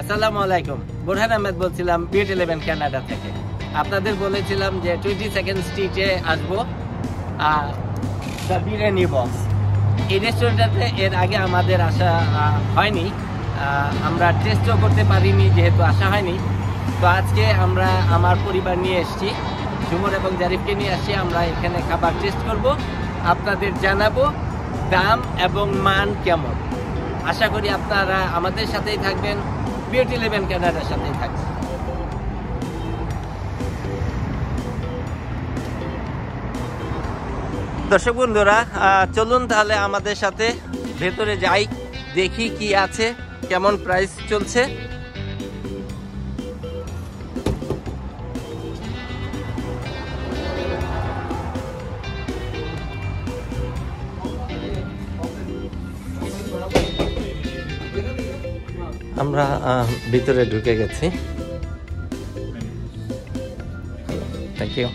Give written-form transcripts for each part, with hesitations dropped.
আসসালামু আলাইকুম, বুরহান আহমেদ বলছিলাম বিট 11 কানাডা থেকে। আপনাদের বলেছিলাম যে 22nd স্ট্রিটে আসবো, দ্য বিরিয়ানি বক্স। এই রেস্টুরেন্টটাতে এর আগে আমাদের আসা হয়নি, আমরা টেস্টও করতে পারিনি যেহেতু আসা হয়নি। তো আজকে আমরা আমার পরিবার নিয়ে এসেছি, ঝুমুর এবং জারিফকে নিয়ে আসছি। আমরা এখানে খাবার টেস্ট করব, আপনাদের জানাবো দাম এবং মান কেমন। আশা করি আপনারা আমাদের সাথেই থাকবেন, বিট 11 কানাডার সাথেই থাকবেন। দর্শক বন্ধুরা, চলুন তাহলে আমাদের সাথে ভেতরে যাই, দেখি কি আছে, কেমন প্রাইস চলছে। আমরা ভিতরে ঢুকে গেছি। Thank you.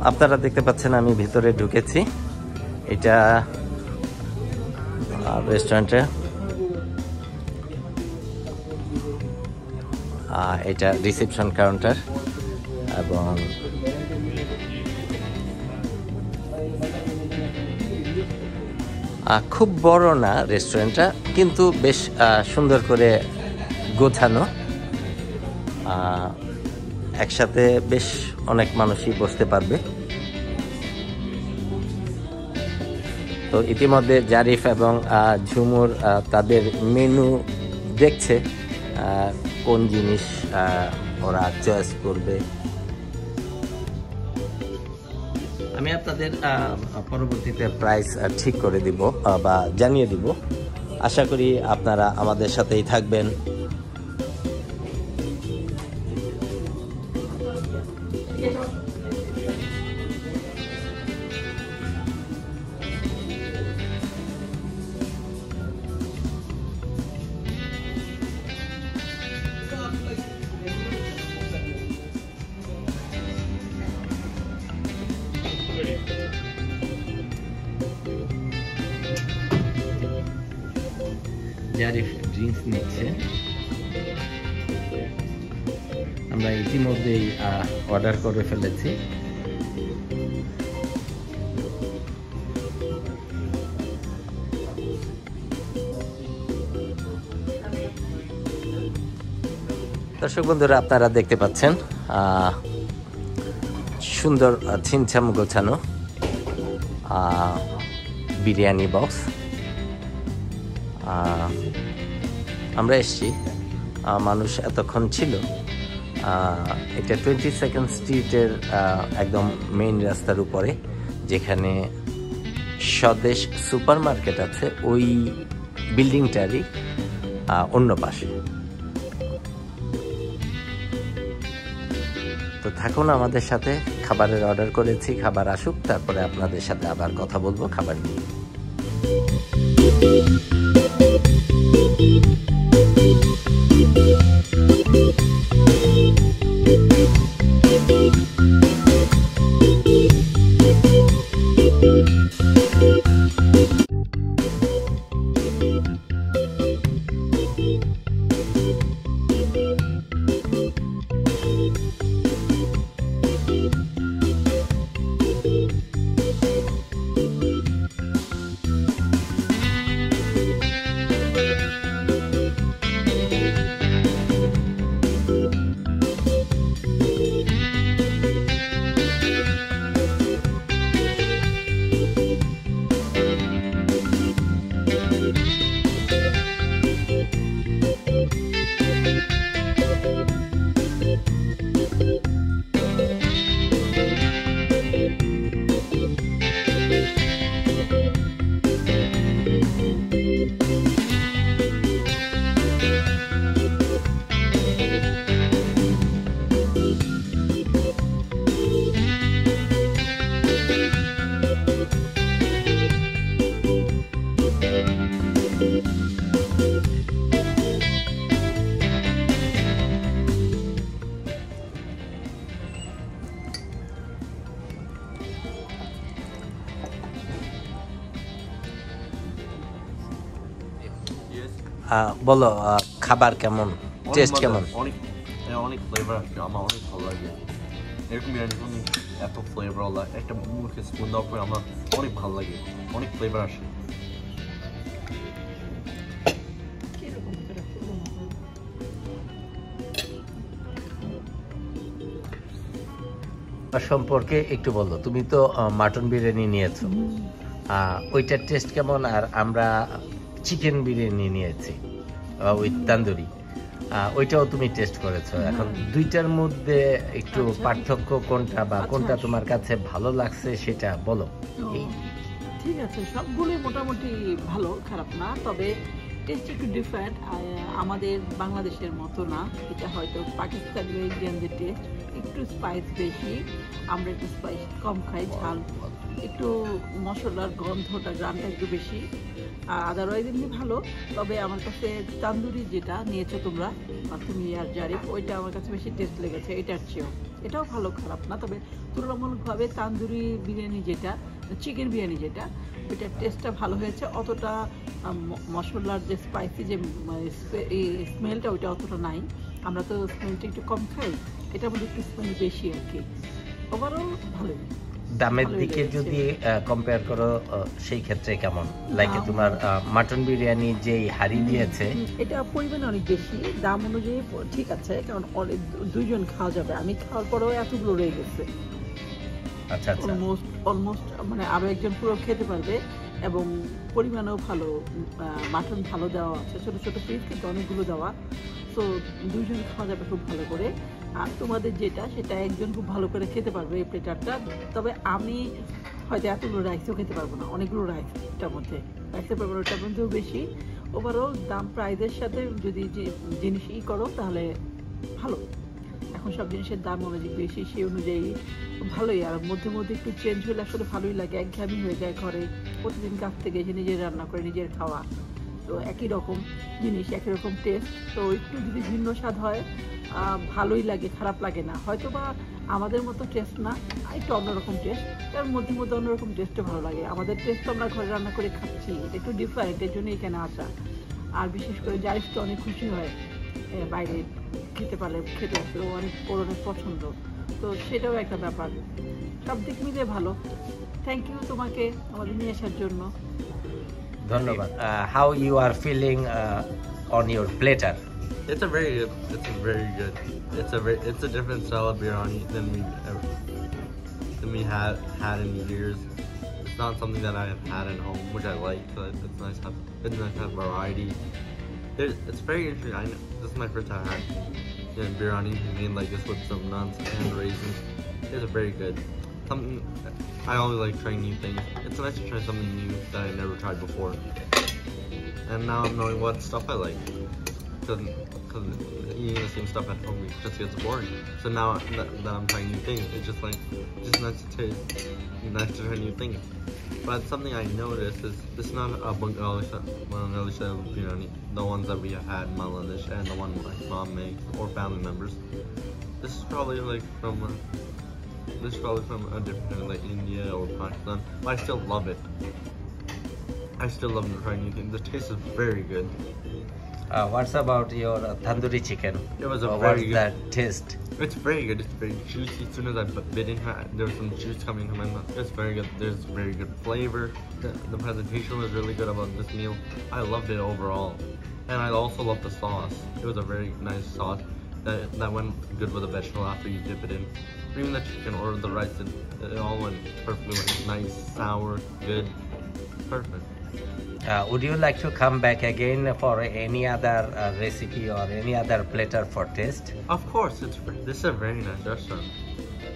আপনারা দেখতে পাচ্ছেন আমি ভিতরে ঢুকেছি। এটা রেস্টুরেন্টে, এটা রিসেপশন কাউন্টার এবং খুব বড় না রেস্টুরেন্টটা, কিন্তু বেশ সুন্দর করে গোছানো। একসাথে বেশ অনেক মানুষই বসতে পারবে। তো ইতিমধ্যে জারিফ এবং ঝুমুর তাদের মেনু দেখছে, কোন জিনিস ওরা চয়েস করবে। আমি আপনাদের পরবর্তীতে প্রাইস ঠিক করে দিব বা জানিয়ে দিব। আশা করি আপনারা আমাদের সাথেই থাকবেন। জারিফ ড্রিঙ্কস নিচ্ছে। আমরা ইতিমধ্যেই অর্ডার করে ফেলেছি। দর্শক বন্ধুরা, আপনারা দেখতে পাচ্ছেন সুন্দর ছিমছাম গোছানো বিরিয়ানি বক্স। আমরা এসছি, মানুষ এতক্ষণ ছিল। এটা 22nd স্ট্রিটের একদম মেইন রাস্তার উপরে, যেখানে স্বদেশ সুপার মার্কেট আছে, ওই বিল্ডিংটারই অন্য পাশে। তো থাকুন আমাদের সাথে, খাবারের অর্ডার করেছি, খাবার আসুক, তারপরে আপনাদের সাথে আবার কথা বলবো খাবার নিয়ে। বলো খাবার কেমন, টেস্ট কেমন? অনেক ফ্লেভার আসছে, আমার অনেক ভালো লাগে। এরকম বিরিয়ানি এত ফ্লেভার একটা মুখে স্পুন দেওয়ার পরে আমার অনেক ভালো লাগে, অনেক ফ্লেভার আসে। সম্পর্কে একটু বলো, তুমি তো মাটন বিরিয়ানি নিয়েছো, ওইটার টেস্ট কেমন? আর আমরা চিকেন বিরিয়ানি নিয়েছি উইথ তান্দুরি, ওইটাও তুমি টেস্ট করেছো। এখন দুইটার মধ্যে একটু পার্থক্য কোনটা বা কোনটা তোমার কাছে ভালো লাগছে সেটা বলো। ঠিক আছে, সবগুলোই মোটামুটি ভালো, খারাপ না, তবে টেস্ট একটু ডিফারেন্ট। আমাদের বাংলাদেশের মতো না, এটা হয়তো পাকিস্তানি ইন্ডিয়ানদের টেস্ট, একটু স্পাইস বেশি, আমরা একটু স্পাইস কম খাই, ঝাল একটু, মশলার গন্ধটা গ্রামটা একটু বেশি, আর আদারওয়াইজ এমনি ভালো। তবে আমার কাছে তান্দুরি যেটা নিয়েছো তোমরা, তুমি আর জারিফ, ওইটা আমার কাছে বেশি টেস্ট লেগেছে এটার চেয়েও। এটাও ভালো, খারাপ না, তবে তুলনামূলকভাবে তান্দুরি বিরিয়ানি যেটা, চিকেন বিরিয়ানি যেটা, ওইটার টেস্টটা ভালো হয়েছে। অতটা মশলার যে স্পাইসি যে স্মেলটা, ওইটা অতটা নাই। আমরা তো স্মেলটা একটু কম খাই, এটার মধ্যে একটু স্মেল বেশি আর কি। ওভারঅল ভালোই। দামের দিকে যদি কম্পেয়ার করো সেই ক্ষেত্রে কেমন লাগে তোমার? মাটন বিরিয়ানি যেই হাড়ি দিয়েছে এটা পরিমাণ অনেক বেশি, দাম অনুযায়ী ঠিক আছে, কারণ দুইজন খাওয়া যাবে, আমি খাওয়ার পরেও এতগুলো রয়ে গেছে। আচ্ছা আচ্ছা, অলমোস্ট মানে আরো একজন পুরো খেতে পারবে, এবং পরিমাণও ভালো, মাটন ভালো দেওয়া আছে, ছোট ছোট পিস কিন্তু অনেকগুলো দেওয়া, তো দুইজন খাওয়া যাবে খুব ভালো করে। আর তোমাদের যেটা, সেটা একজন খুব ভালো করে খেতে পারবে এই প্লেটারটা। তবে আমি হয়তো এতগুলো রাইসও খেতে পারবো না, অনেকগুলো রাইস এটার মধ্যে, রাইসের পরিমাণ ওটার মধ্যেও বেশি। ওভারঅল দাম প্রাইসের সাথে যদি জিনিস করো তাহলে ভালো। এখন সব জিনিসের দাম অনুযায়ী বেশি, সেই অনুযায়ী ভালোই। আর মধ্যে মধ্যে একটু চেঞ্জ হলে আসলে ভালোই লাগে, একঘেয়েমি হয়ে যায় ঘরে প্রতিদিন কাছ থেকে এসে নিজের রান্না করে নিজের খাওয়া, তো একই রকম জিনিস একই রকম টেস্ট, তো একটু যদি ভিন্ন স্বাদ হয় ভালোই লাগে, খারাপ লাগে না। হয়তো বা আমাদের মতো টেস্ট না, একটু অন্যরকম টেস্ট, তার মধ্যে মধ্যে অন্যরকম টেস্টও ভালো লাগে। আমাদের টেস্ট তো আমরা ঘরে রান্না করে খাচ্ছি, এটা একটু ডিফারেন্ট, এর জন্য এখানে আসা। আর বিশেষ করে জারিফটা অনেক খুশি হয় বাইরে খেতে পারলে, খেতে আসলে অনেক অনেক পছন্দ, তো সেটাও একটা ব্যাপার। সব দিক মিলে ভালো। থ্যাংক ইউ তোমাকে আমাদের নিয়ে আসার জন্য, ধন্যবাদ। How you are feeling on your platter? It's a very good. It's a different style of biryani than we had in years. It's not something that I have had at home, which I like. So it's nice to have variety. It's very interesting. This is my first time having biryani made like this with some nuts and raisins. It's very good. Something I always like trying new things. It's nice to try something new that I never tried before. And now I'm knowing what stuff I like. Because eating the same stuff at home just gets boring. So now that I'm trying new things, it's just nice to taste, nice to try new things. But something I noticed is this is not a Bengali style biryani, the ones that we have had in Bangladesh and the one my mom makes or family members. This is probably from a different, like India or Pakistan, but I still love it. I still love to try new things. The taste is very good. What's about your tandoori chicken? It was very good. What's that taste? It's very good. It's very juicy. As soon as I bit into it, there was some juice coming to my mouth. It's very good. There's very good flavor. The presentation was really good about this meal. I loved it overall. And I also loved the sauce. It was a very nice sauce that went good with the vegetable after you dip it in. Even the chicken or the rice, it all went perfectly nice, sour, good, perfect. Would you like to come back again for any other recipe or any other platter for taste? Of course, this is a very nice restaurant.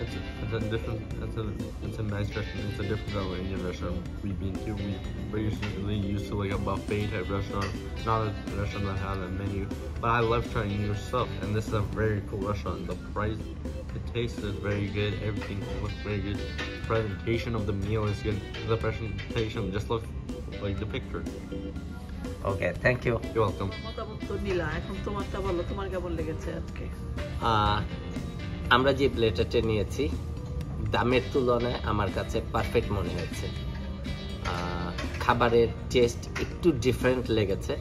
It's a nice restaurant. It's a different than Indian restaurant we've been to. We're usually used to like a buffet type restaurant, not a restaurant that has a menu. But I love trying new stuff, and this is a very cool restaurant. The price, the taste is very good. Everything looks very good. The presentation of the meal is good. The presentation just looks like the picture. Okay, thank you. You're welcome. মতামত তো নিলা, এখন তোমারটা বলো, তোমার কেমন লেগেছে আজকে? আমরা যে প্লেটারটা নিয়েছি দামের তুলনায় আমার কাছে পারফেক্ট মনে হয়েছে। খাবারের টেস্ট একটু ডিফারেন্ট লেগেছে,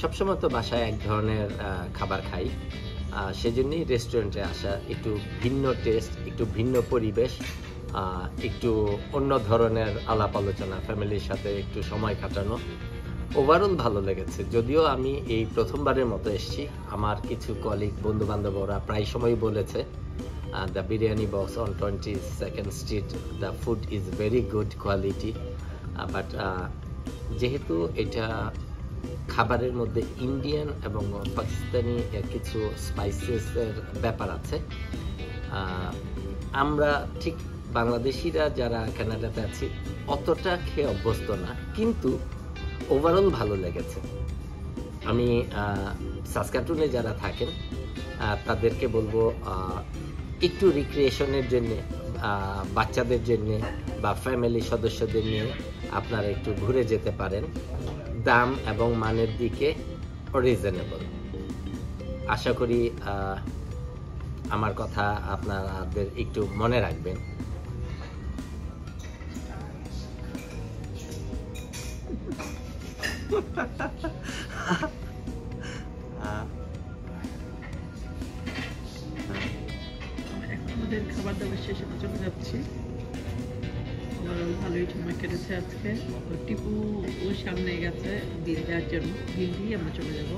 সবসময় তো বাসায় এক ধরনের খাবার খাই, সেজন্যই রেস্টুরেন্টে আসা, একটু ভিন্ন টেস্ট, একটু ভিন্ন পরিবেশ, একটু অন্য ধরনের আলাপ আলোচনা, ফ্যামিলির সাথে একটু সময় কাটানো। ওভারঅল ভালো লেগেছে। যদিও আমি এই প্রথমবারের মতো এসেছি, আমার কিছু কলিগ বন্ধু বান্ধবরা প্রায় সময় বলেছে the biryani box on 22nd street, the food is very good quality, but যেহেতু এটা খাবারের মধ্যে ইন্ডিয়ান এবং পাকিস্তানি কিছু স্পাইসেসের ব্যাপার আছে, আমরা ঠিক বাংলাদেশিরা যারা কানাডাতে আছি অতটা খেয়ে অভ্যস্ত না, কিন্তু ওভারঅল ভালো লেগেছে। আমি সাসকাটুনে যারা থাকেন তাদেরকে বলবো একটু রিক্রিয়েশনের জন্যে, বাচ্চাদের জন্যে বা ফ্যামিলি সদস্যদের নিয়ে আপনারা একটু ঘুরে যেতে পারেন। দাম এবং মানের দিকে রিজনেবল। আশা করি আমার কথা আপনাদের একটু মনে রাখবেন। আমাদের খাবার দাবার শেষে আমরা চলে যাচ্ছি। ভালোই সময় কেটেছে আজকে। টিপু ওর সামনে গেছে বিল দেওয়ার জন্য, বিল দিয়ে আমরা চলে যাবো।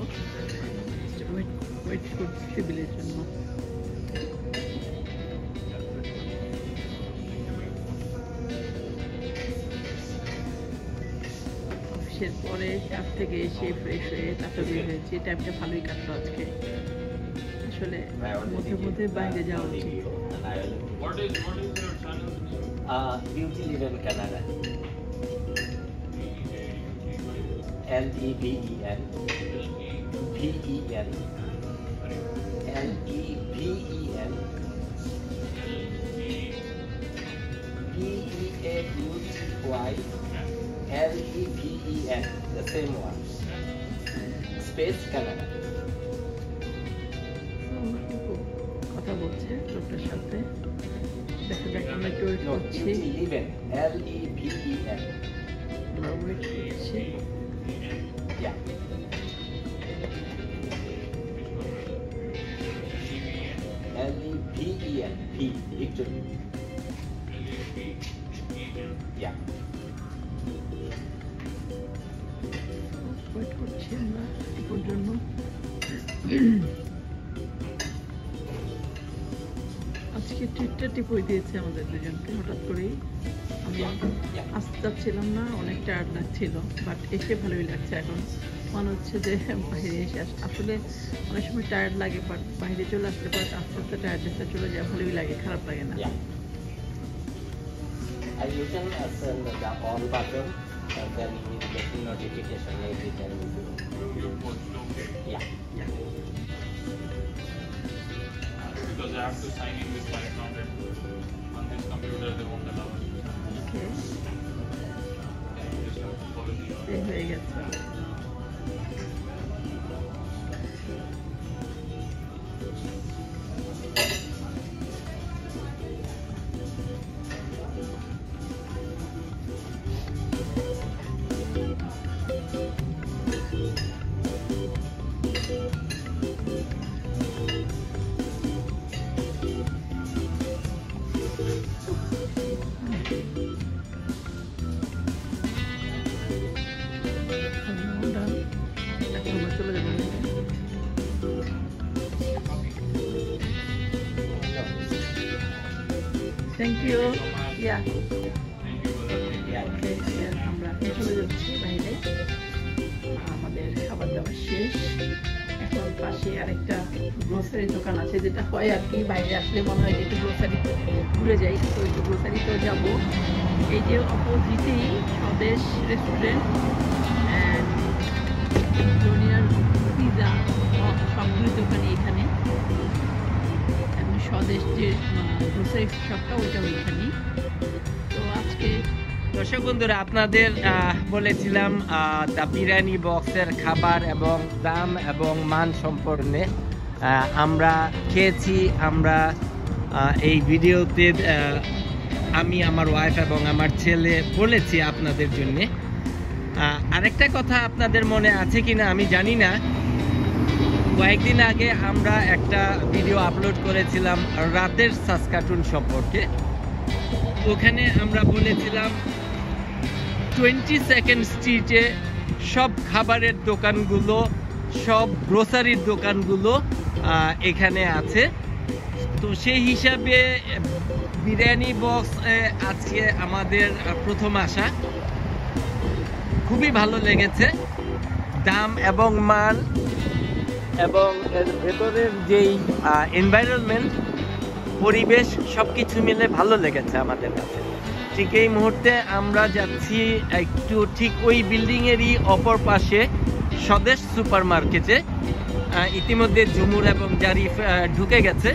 ওয়েট করছি বিলের জন্য। অফিসের পরে কাজ থেকে এসে ফ্রেশ হয়ে তারপর বের হয়েছি। টাইমটা ভালোই কাটলো আজকে। আসলে মধ্যে মধ্যে বাইরে যাওয়া উচিত। Beauty Live in Canada. LEVEN VEN LEVEN PEAUTY LEVEN, the same one. Space Canada. কথা বলছে লোকটার সাথে। দেখা যাক আমরা একটু ওয়েট করছি। LEVEN আমরা ওয়েট করছি। Yeah. LEVEN V Victory. Yeah. Wait করছি আমরা টিপুর জন্য। আজকে ট্রিটটা টিপুই দিয়েছে আমাদের দুজনকে হঠাৎ করেই। আমি আসতে চাচ্ছিলাম না, অনেক টায়ার্ড লাগছিল, বাট এসে ভালোই লাগছে। এখন মনে হচ্ছে যে বাইরে এসে আসলে অনেক সময় টায়ার্ড লাগে, বাট বাইরে চলে আসলে পর আস্তে আস্তে টায়ার্ডনেসটা চলে যায়, ভালোই লাগে, খারাপ লাগে না। And you can send the on button, and then you will get the notification every time you do. Yeah. Because I have to sign in with my account and on this computer they won't allow us. Okay, Just have to follow the হয়ে গেছে। চলে যাবো। Thank you. ইয়া ওকে, আমরা চলে যাচ্ছি বাইরে। আমাদের খাবার দাবার শেষ। এখন পাশে আরেকটা গ্রোসারি দোকান আছে, যেটা হয় আর কি, বাইরে আসলে মনে হয় যে একটু গ্রোসারি ঘুরে যাই, তো একটু গ্রোসারিতেও যাবো। এই যে অপোজিটেই স্বদেশ রেস্টুরেন্ট অ্যান্ড জুনিয়র পিজা, সবগুলো দোকানই এখানে। স্বদেশ যে গ্রোসারি শপটা ওইটা ওইখানেই। তো আজকে দর্শক বন্ধুরা, আপনাদের বলেছিলাম দ্য বিরিয়ানি বক্সের খাবার এবং দাম এবং মান সম্পর্কে আমরা খেয়েছি। আমরা এই ভিডিওতে আমি, আমার ওয়াইফ এবং আমার ছেলে বলেছি আপনাদের জন্যে। আরেকটা কথা আপনাদের মনে আছে কিনা আমি জানি না, কয়েকদিন আগে আমরা একটা ভিডিও আপলোড করেছিলাম রাতের সাসকাটুন সম্পর্কে। ওখানে আমরা বলেছিলাম 22nd স্ট্রিটে সব খাবারের দোকানগুলো, সব গ্রোসারির দোকানগুলো এখানে আছে। তো সেই হিসাবে বিরিয়ানি বক্স আজকে আমাদের প্রথম আসা, খুবই ভালো লেগেছে। দাম এবং মান এবং এর ভেতরের যেই এনভায়রনমেন্ট, পরিবেশ, সব কিছু মিলে ভালো লেগেছে আমাদের কাছে। ঠিক এই মুহূর্তে আমরা যাচ্ছি একটু ঠিক ওই বিল্ডিংয়েরই অপর পাশে স্বদেশ সুপার মার্কেটে। ইতিমধ্যে ঝুমুর এবং জারিফ ঢুকে গেছে।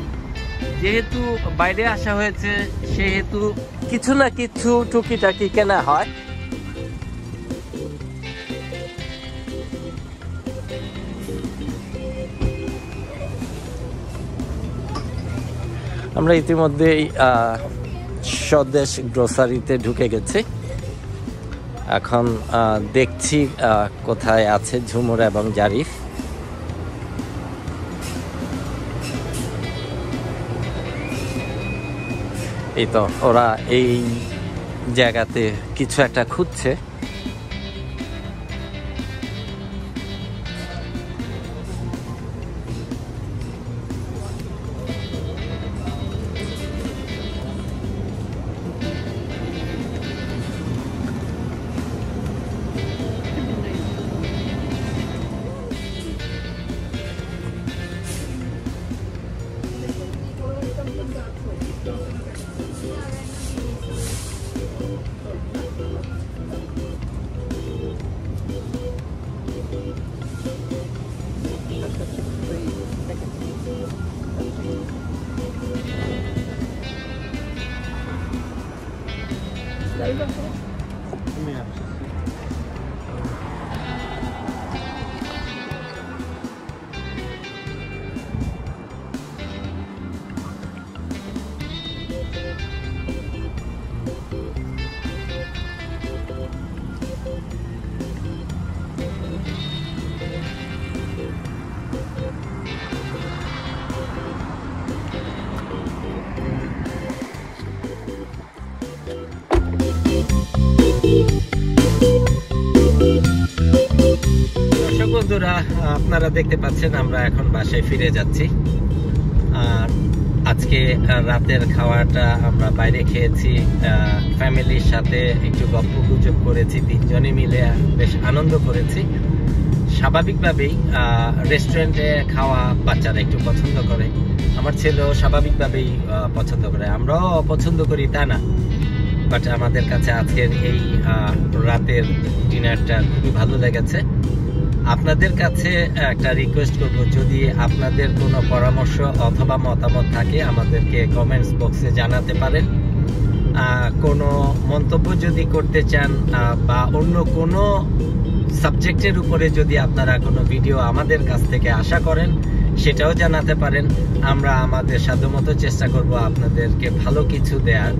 যেহেতু বাইরে আসা হয়েছে সেহেতু কিছু না কিছু টুকিটাকি কেনা হয়। আমরা ইতিমধ্যেই স্বদেশ গ্রোসারিতে ঢুকে গেছি। এখন দেখছি কোথায় আছে ঝুমুর এবং জারিফ। এই তো ওরা এই জায়গাতে কিছু একটা খুঁজছে। বন্ধুরা, আপনারা দেখতে পাচ্ছেন আমরা এখন বাসায় ফিরে যাচ্ছি। আর আজকে রাতের খাওয়াটা আমরা বাইরে খেয়েছি, ফ্যামিলির সাথে একটু গল্প গুজব করেছি, তিনজনে মিলে বেশ আনন্দ করেছি। স্বাভাবিকভাবেই রেস্টুরেন্টে খাওয়া বাচ্চারা একটু পছন্দ করে, আমার ছেলেও স্বাভাবিকভাবেই পছন্দ করে, আমরাও পছন্দ করি তা না, বাট আমাদের কাছে আজকের এই রাতের ডিনারটা খুবই ভালো লেগেছে। আপনাদের কাছে একটা রিকোয়েস্ট করব, যদি আপনাদের কোনো পরামর্শ অথবা মতামত থাকে আমাদেরকে কমেন্টস বক্সে জানাতে পারেন। কোনো মন্তব্য যদি করতে চান বা অন্য কোনো সাবজেক্টের উপরে যদি আপনারা কোনো ভিডিও আমাদের কাছ থেকে আশা করেন সেটাও জানাতে পারেন। আমরা আমাদের সাধ্যমতো চেষ্টা করব আপনাদেরকে ভালো কিছু দেওয়ার।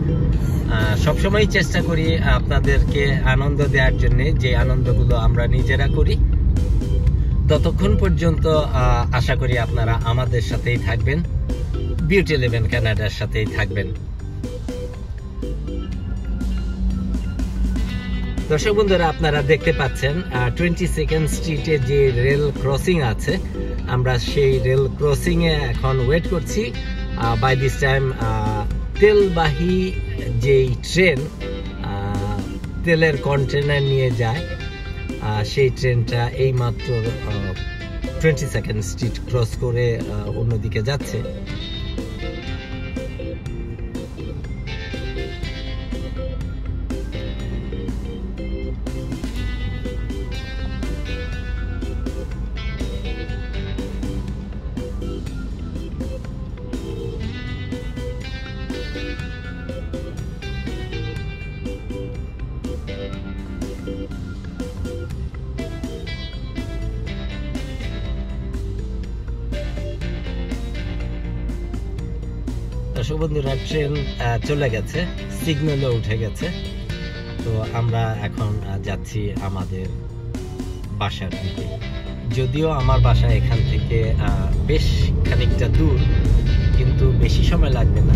সবসময় চেষ্টা করি আপনাদেরকে আনন্দ দেওয়ার জন্য, যে আনন্দগুলো আমরা নিজেরা করি। ততক্ষণ পর্যন্ত আশা করি আপনারা আমাদের সাথেই থাকবেন, বিউটি 11 কানাডার সাথেই থাকবেন। দর্শক বন্ধুরা, আপনারা দেখতে পাচ্ছেন 22nd স্ট্রিটে যে রেল ক্রসিং আছে, আমরা সেই রেল ক্রসিং এ এখন ওয়েট করছি। বাই দিস টাইম তেলবাহী যেই ট্রেন তেলের কন্টেনার নিয়ে যায়, সেই ট্রেনটা এই মাত্র 22nd স্ট্রিট ক্রস করে অন্যদিকে যাচ্ছে। দর্শক বন্ধুরা, ট্রেন চলে গেছে, সিগন্যালও উঠে গেছে। তো আমরা এখন যাচ্ছি আমাদের বাসার দিকে। যদিও আমার বাসা এখান থেকে বেশ খানিকটা দূর, কিন্তু বেশি সময় লাগবে না।